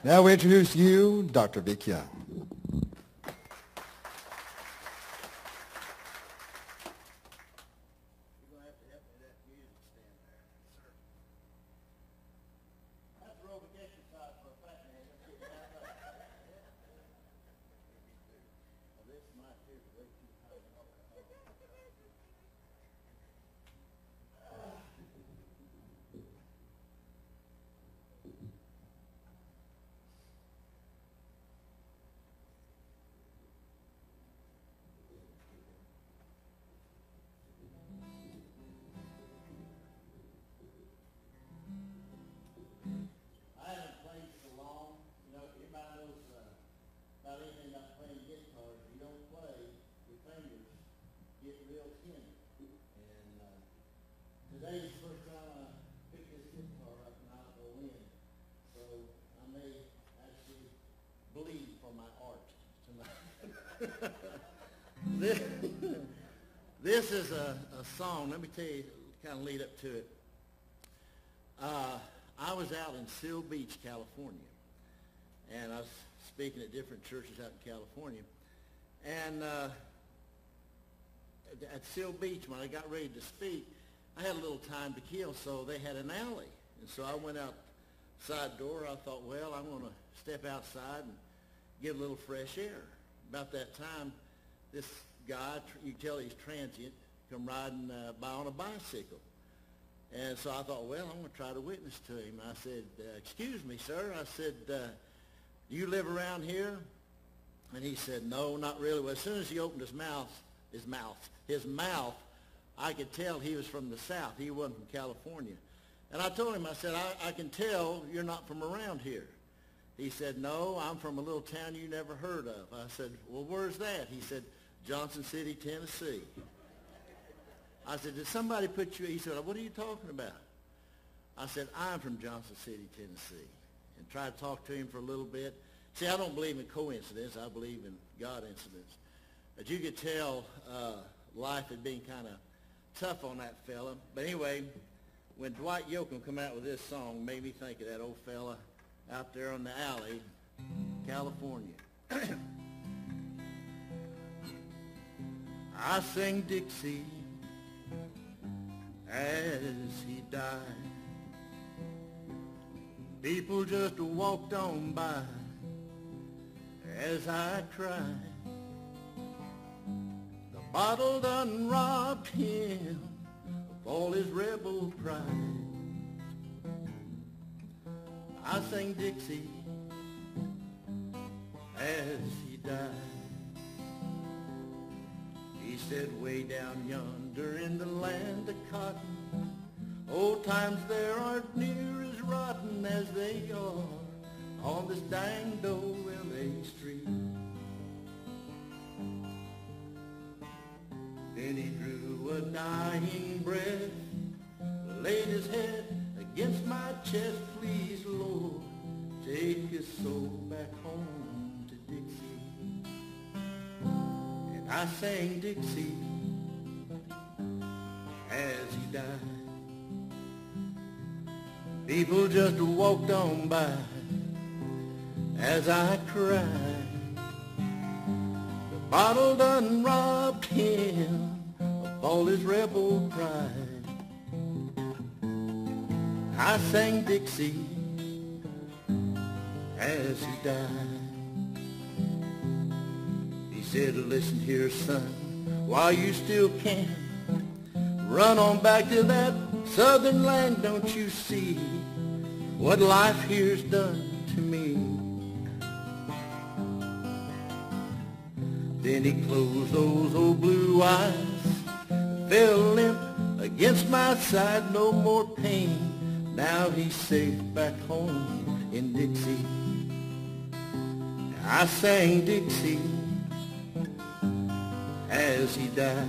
Now we introduce you, Dr. Vic Young. Today's the first time I picked this guitar up and I don't know when, so I may actually bleed for my art tonight. this is a song, let me tell you, kind of lead up to it. I was out in Seal Beach, California, and I was speaking at different churches out in California, and at Seal Beach, when I got ready to speak, I had a little time to kill, so they had an alley. And so I went out side door. I thought, well, I'm going to step outside and get a little fresh air. About that time, this guy, you can tell he's transient, come riding by on a bicycle. And so I thought, well, I'm going to try to witness to him. I said, excuse me, sir. I said, do you live around here? And he said, no, not really. Well, as soon as he opened his mouth, I could tell he was from the South. He wasn't from California. And I told him, I said, I can tell you're not from around here. He said, no, I'm from a little town you never heard of. I said, well, where's that? He said, Johnson City, Tennessee. I said, did somebody put you, he said, what are you talking about? I said, I'm from Johnson City, Tennessee. And tried to talk to him for a little bit. See, I don't believe in coincidence. I believe in God incidents. But you could tell life had been kind of tough on that fella. But anyway, when Dwight Yoakam come out with this song, made me think of that old fella out there on the alley, California. I sang Dixie as he died. People just walked on by as I cried. The bottle done robbed him of all his rebel pride. I sang Dixie as he died. He said, way down yonder in the land of cotton, old times there aren't near as rotten as they are on this danged old L.A. street. Then he drew a dying breath, laid his head against my chest. Please, Lord, take his soul back home to Dixie. And I sang Dixie as he died. People just walked on by as I cried. The bottle done robbed him of all his rebel pride. I sang Dixie as he died. He said, listen here, son, while you still can, run on back to that southern land. Don't you see what life here's done to me? Then he closed those old blue eyes, fell limp against my side. No more pain, now he's safe back home in Dixie. I sang Dixie as he died.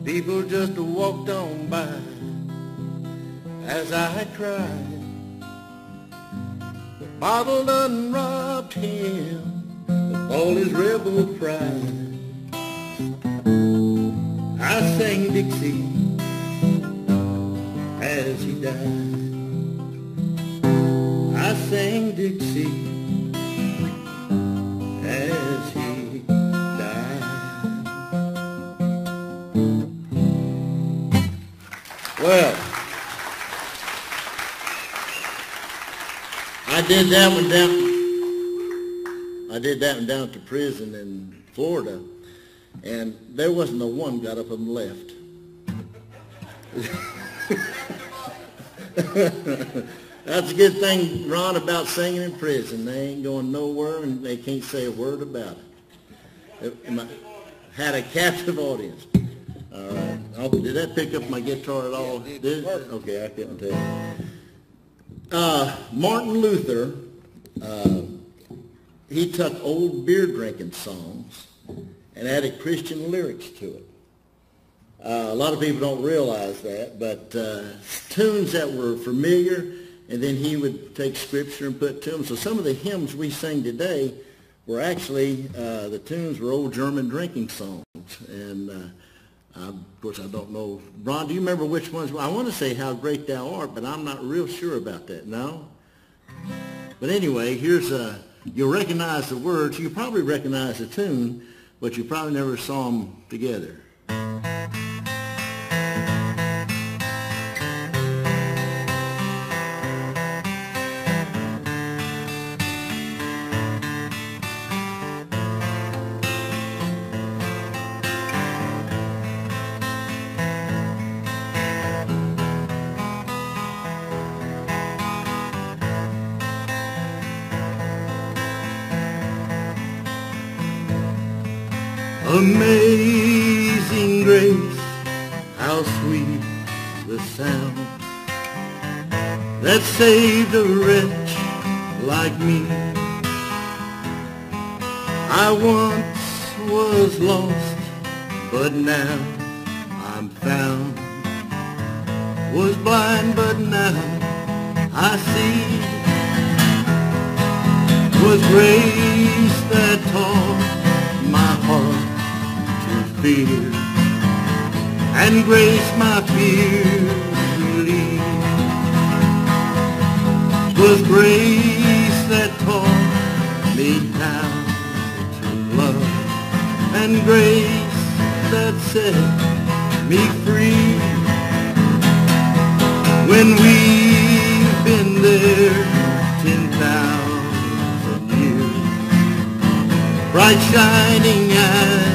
People just walked on by as I cried. The bottle done robbed him of all his rebel pride. I sang Dixie as he died. sang Dixie as he died. Well, I did that one down at the prison in Florida, and there wasn't a one got up and left. That's a good thing, Ron, about singing in prison. They ain't going nowhere, and they can't say a word about it. Had a captive audience. All right. Oh, did that pick up my guitar at all? Did it? Okay, I couldn't tell. Martin Luther, he took old beer drinking songs and added Christian lyrics to it. A lot of people don't realize that, but tunes that were familiar, and then he would take scripture and put to them. So some of the hymns we sing today were actually, the tunes were old German drinking songs. And of course, I don't know. Ron, do you remember which ones? I want to say How Great Thou Art, but I'm not real sure about that. No? But anyway, here's you'll recognize the words. You probably recognize the tune, but you probably never saw them together. Amazing grace, how sweet the sound that saved a wretch like me. I once was lost, but now I'm found. Was blind, but now I see. Was grace that taught my heart fear, and grace my fears relieve. Was grace that taught me how to love, and grace that set me free. When we've been there 10,000 years, bright shining as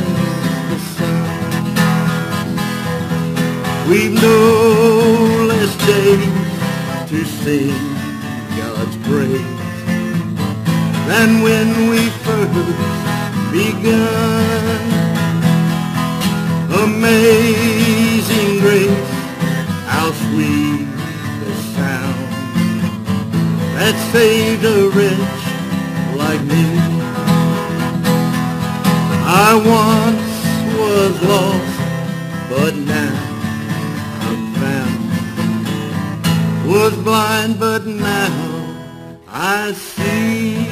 we've no less days to sing God's praise than when we first begun. Amazing grace, how sweet the sound that saved a wretch like me. I once was lost, but now was blind, but now I see.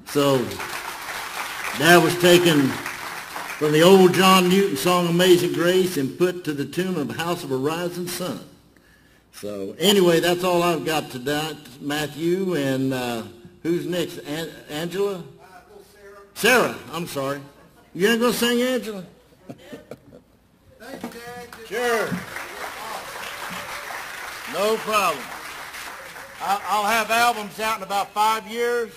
So that was taken from the old John Newton song Amazing Grace and put to the tune of House of a Rising Sun. So anyway, that's all I've got tonight, Matthew. And who's next? Angela? Sarah, I'm sorry. You ain't going to sing, Angela? Thank you, Dad. Sure. No problem. I'll have albums out in about 5 years.